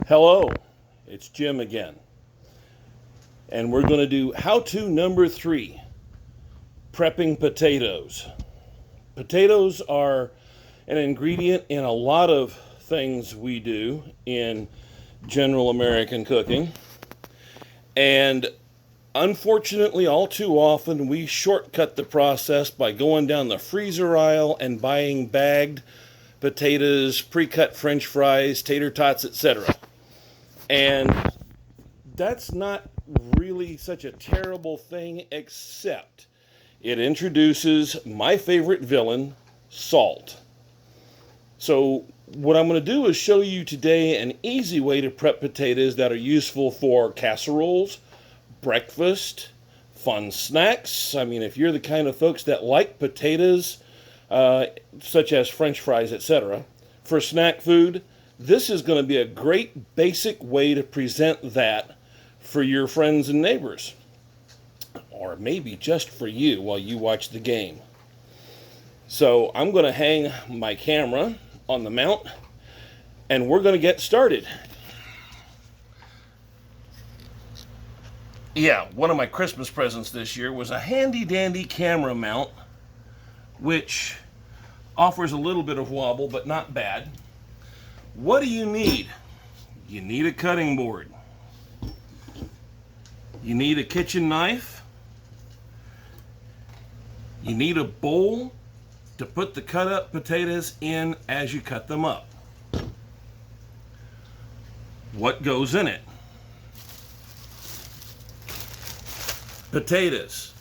Hello, it's Jim again, and we're going to do how-to number 3, prepping potatoes. Potatoes are an ingredient in a lot of things we do in general American cooking, and unfortunately, all too often, we shortcut the process by going down the freezer aisle and buying bagged potatoes, pre-cut French fries, tater tots, etc. And that's not really such a terrible thing, except it introduces my favorite villain, salt. So what I'm going to do is show you today an easy way to prep potatoes that are useful for casseroles, breakfast, fun snacks. I mean, if you're the kind of folks that like potatoes, such as French fries, etc., for snack food, this is going to be a great basic way to present that for your friends and neighbors, or maybe just for you while you watch the game. So I'm going to hang my camera on the mount, and we're going to get started. Yeah, one of my Christmas presents this year was a handy dandy camera mount, which offers a little bit of wobble, but not bad. What do you need? You need a cutting board. You need a kitchen knife. You need a bowl to put the cut up potatoes in as you cut them up. What goes in it? Potatoes.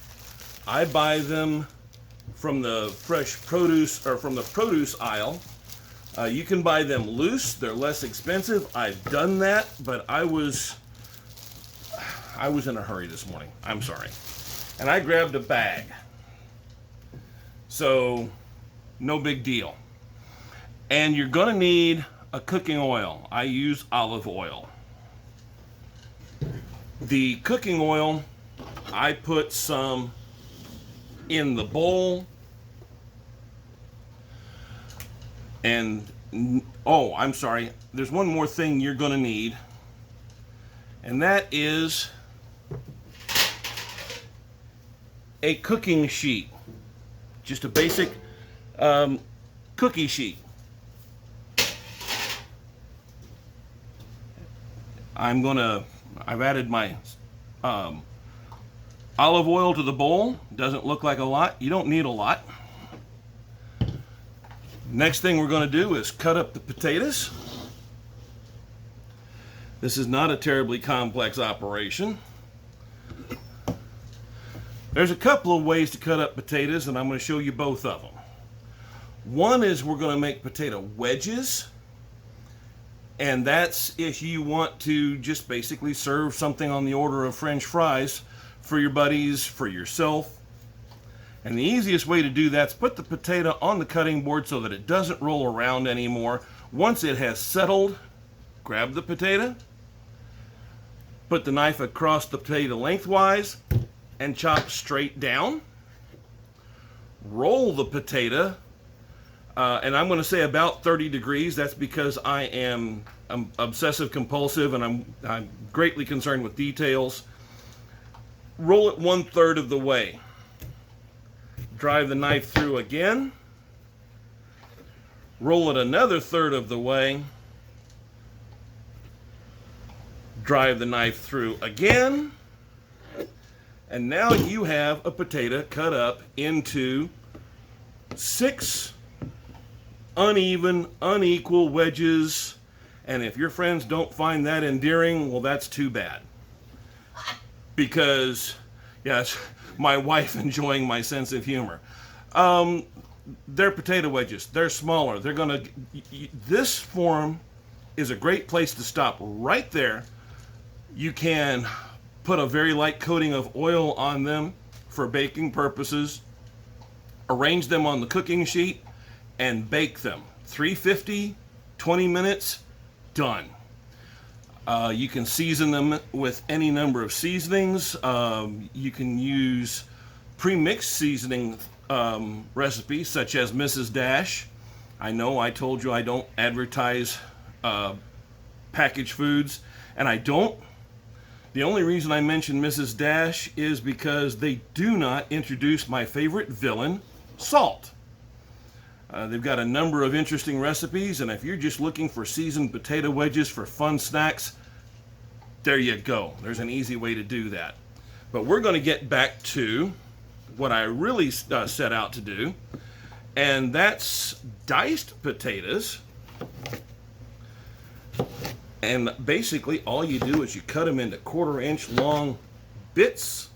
I buy them from the fresh produce or from the produce aisle. You can buy them loose. They're less expensive. I've done that, but I was in a hurry this morning. I'm sorry. And I grabbed a bag. So, no big deal. And you're going to need a cooking oil. I use olive oil. The cooking oil, I put some in the bowl. And, oh, I'm sorry, there's one more thing you're going to need, and that is a cooking sheet. Just a basic cookie sheet. I've added my olive oil to the bowl. Doesn't look like a lot. You don't need a lot. Next thing we're going to do is cut up the potatoes. This is not a terribly complex operation. There's a couple of ways to cut up potatoes, and I'm going to show you both of them. One is we're going to make potato wedges, and that's if you want to just basically serve something on the order of French fries for your buddies, for yourself. And the easiest way to do that is put the potato on the cutting board so that it doesn't roll around anymore. Once it has settled, grab the potato, put the knife across the potato lengthwise, and chop straight down. Roll the potato, and I'm going to say about 30 degrees. That's because I'm obsessive compulsive and I'm greatly concerned with details. Roll it 1/3 of the way. Drive the knife through again. Roll it another 1/3 of the way. Drive the knife through again. And now you have a potato cut up into 6 uneven, unequal wedges. And if your friends don't find that endearing, well, that's too bad. Because, yes, my wife enjoying my sense of humor. They're potato wedges. They're smaller. This form is a great place to stop right there. You can put a very light coating of oil on them for baking purposes. Arrange them on the cooking sheet and bake them. 350, 20 minutes, done. You can season them with any number of seasonings. You can use pre-mixed seasoning recipes such as Mrs. Dash. I know I told you I don't advertise packaged foods, and I don't. The only reason I mention Mrs. Dash is because they do not introduce my favorite villain, salt. They've got a number of interesting recipes, and if you're just looking for seasoned potato wedges for fun snacks, there you go. There's an easy way to do that. But we're going to get back to what I really set out to do, and that's diced potatoes. And basically all you do is you cut them into 1/4 inch long bits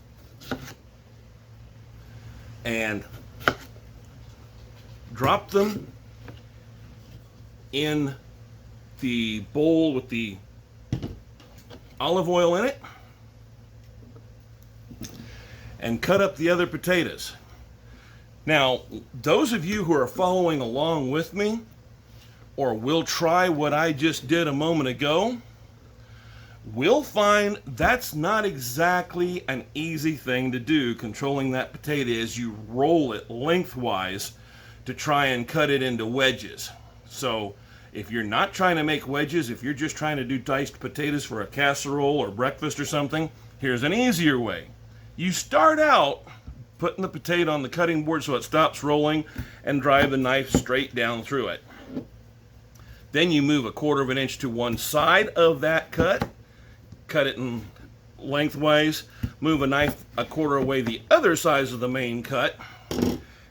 and drop them in the bowl with the olive oil in it and cut up the other potatoes. Now, those of you who are following along with me or will try what I just did a moment ago, will find that's not exactly an easy thing to do, controlling that potato as you roll it lengthwise to try and cut it into wedges. So if you're not trying to make wedges, if you're just trying to do diced potatoes for a casserole or breakfast or something, here's an easier way. You start out putting the potato on the cutting board so it stops rolling and drive the knife straight down through it. Then you move 1/4 inch to one side of that cut it in lengthwise, move a knife 1/4 away the other side of the main cut,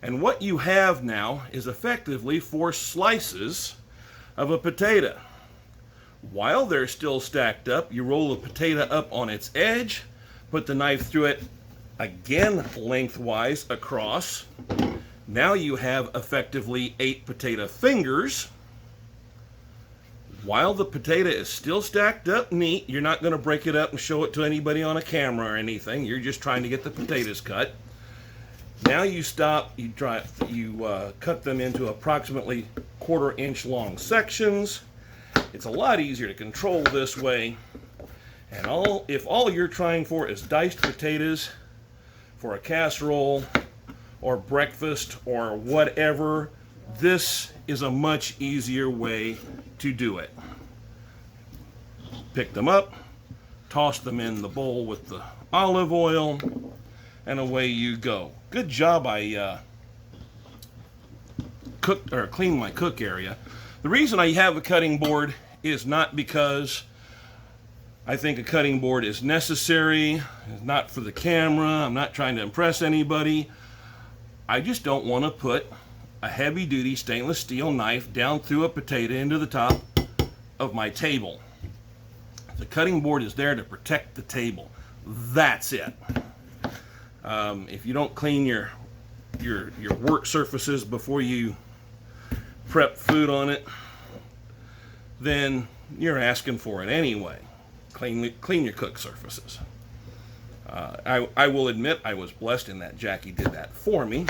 and what you have now is effectively 4 slices of a potato. While they're still stacked up, you roll the potato up on its edge, put the knife through it again lengthwise across. Now you have effectively 8 potato fingers. While the potato is still stacked up neat, you're not going to break it up and show it to anybody on a camera or anything. You're just trying to get the potatoes cut. Now you stop, you cut them into approximately 1/4 inch long sections. It's a lot easier to control this way. And if all you're trying for is diced potatoes for a casserole or breakfast or whatever, this is a much easier way to do it. Pick them up, toss them in the bowl with the olive oil, and away you go. Good job I cleaned my cook area. The reason I have a cutting board is not because I think a cutting board is necessary. It's not for the camera. I'm not trying to impress anybody. I just don't want to put a heavy-duty stainless steel knife down through a potato into the top of my table. The cutting board is there to protect the table. That's it. If you don't clean your work surfaces before you prep food on it, then you're asking for it anyway. Clean your cook surfaces. I will admit I was blessed in that Jackie did that for me,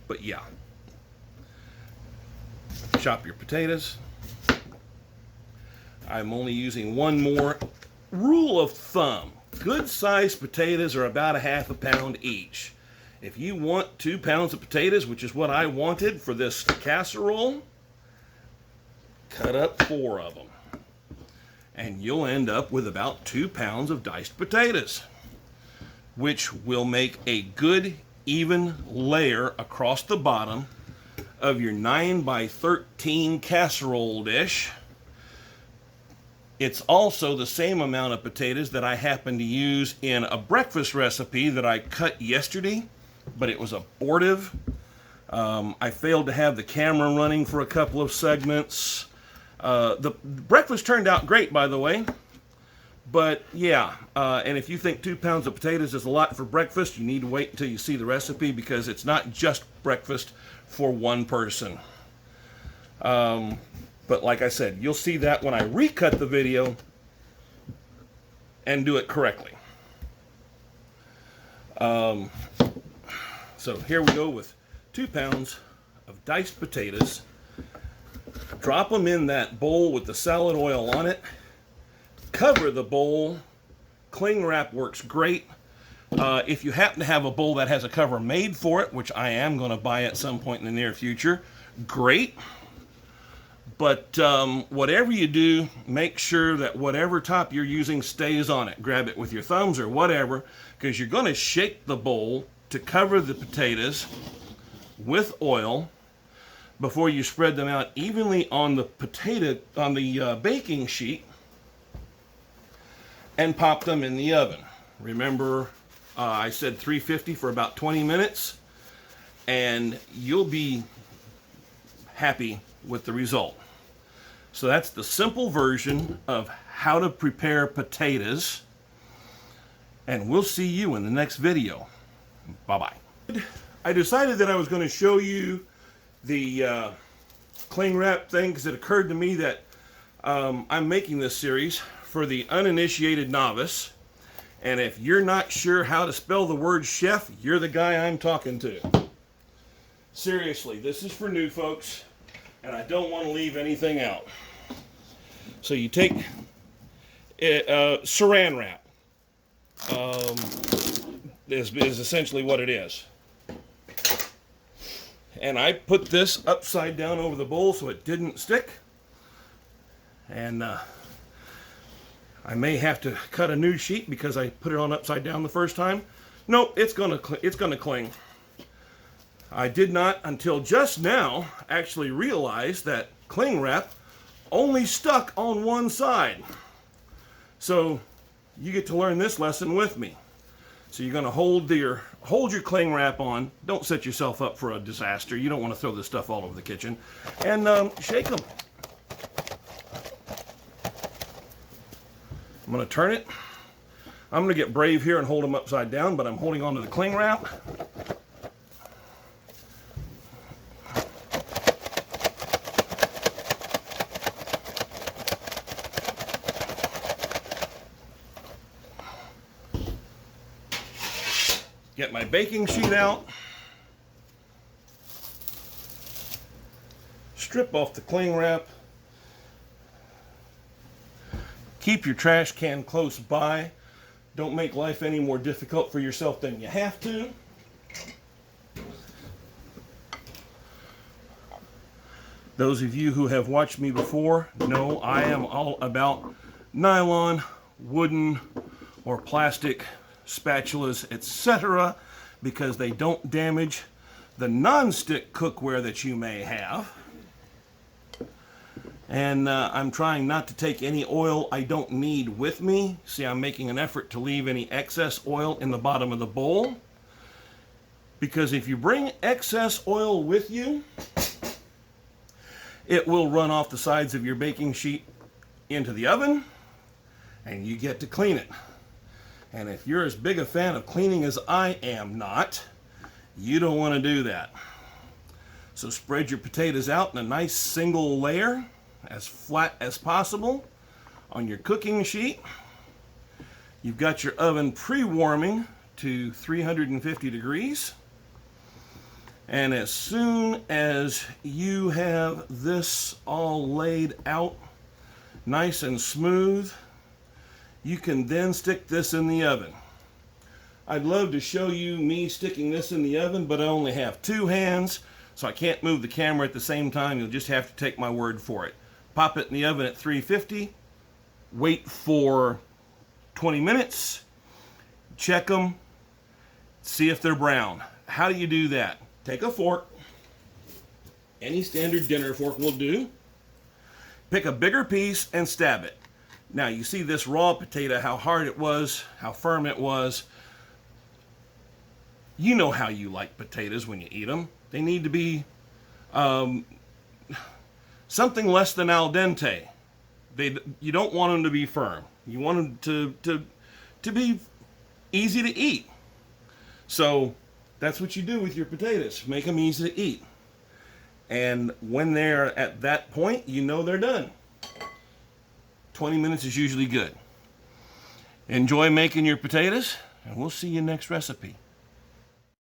but yeah. Chop your potatoes. I'm only using one more. Rule of thumb, good sized potatoes are about 1/2 pound each. If you want 2 pounds of potatoes, which is what I wanted for this casserole, cut up 4 of them. And you'll end up with about 2 pounds of diced potatoes, which will make a good even layer across the bottom of your 9 by 13 casserole dish. It's also the same amount of potatoes that I happen to use in a breakfast recipe that I cut yesterday, but it was abortive. I failed to have the camera running for a couple of segments. The breakfast turned out great, by the way. But yeah, and if you think 2 pounds of potatoes is a lot for breakfast, you need to wait until you see the recipe, because it's not just breakfast for one person. But like I said, you'll see that when I recut the video and do it correctly. So here we go with 2 pounds of diced potatoes. Drop them in that bowl with the salad oil on it. Cover the bowl. Cling wrap works great. If you happen to have a bowl that has a cover made for it, which I am going to buy at some point in the near future, great. But whatever you do, make sure that whatever top you're using stays on it. Grab it with your thumbs or whatever, because you're going to shake the bowl to cover the potatoes with oil before you spread them out evenly on the baking sheet and pop them in the oven. Remember, I said 350 for about 20 minutes, and you'll be happy with the result. So that's the simple version of how to prepare potatoes, and we'll see you in the next video. Bye-bye. I decided that I was going to show you the cling wrap thing because it occurred to me that I'm making this series for the uninitiated novice, and if you're not sure how to spell the word chef, you're the guy I'm talking to. Seriously, this is for new folks, and I don't want to leave anything out. So you take saran wrap, is essentially what it is. And I put this upside down over the bowl so it didn't stick. And I may have to cut a new sheet because I put it on upside down the first time. Nope, it's gonna cling. I did not until just now actually realize that cling wrap only stuck on one side. So you get to learn this lesson with me. So you're going to hold your cling wrap on. Don't set yourself up for a disaster. You don't want to throw this stuff all over the kitchen. And shake them. I'm going to turn it. I'm going to get brave here and hold them upside down, but I'm holding onto the cling wrap. Get my baking sheet out, strip off the cling wrap, keep your trash can close by. Don't make life any more difficult for yourself than you have to. Those of you who have watched me before know I am all about nylon, wooden, or plastic spatulas, etc., because they don't damage the non-stick cookware that you may have. And I'm trying not to take any oil I don't need with me. See, I'm making an effort to leave any excess oil in the bottom of the bowl, because if you bring excess oil with you, it will run off the sides of your baking sheet into the oven, and you get to clean it. And if you're as big a fan of cleaning as I am not, you don't want to do that. So spread your potatoes out in a nice single layer, as flat as possible, on your cooking sheet. You've got your oven pre-warming to 350 degrees. And as soon as you have this all laid out nice and smooth, you can then stick this in the oven. I'd love to show you me sticking this in the oven, but I only have two hands, so I can't move the camera at the same time. You'll just have to take my word for it. Pop it in the oven at 350, wait for 20 minutes, check them, see if they're brown. How do you do that? Take a fork, any standard dinner fork will do, pick a bigger piece and stab it. Now you see this raw potato, how hard it was, how firm it was. You know how you like potatoes when you eat them. They need to be something less than al dente. You don't want them to be firm. You want them to be easy to eat. So that's what you do with your potatoes. Make them easy to eat. And when they're at that point, you know they're done. 20 minutes is usually good. Enjoy making your potatoes, and we'll see you next recipe.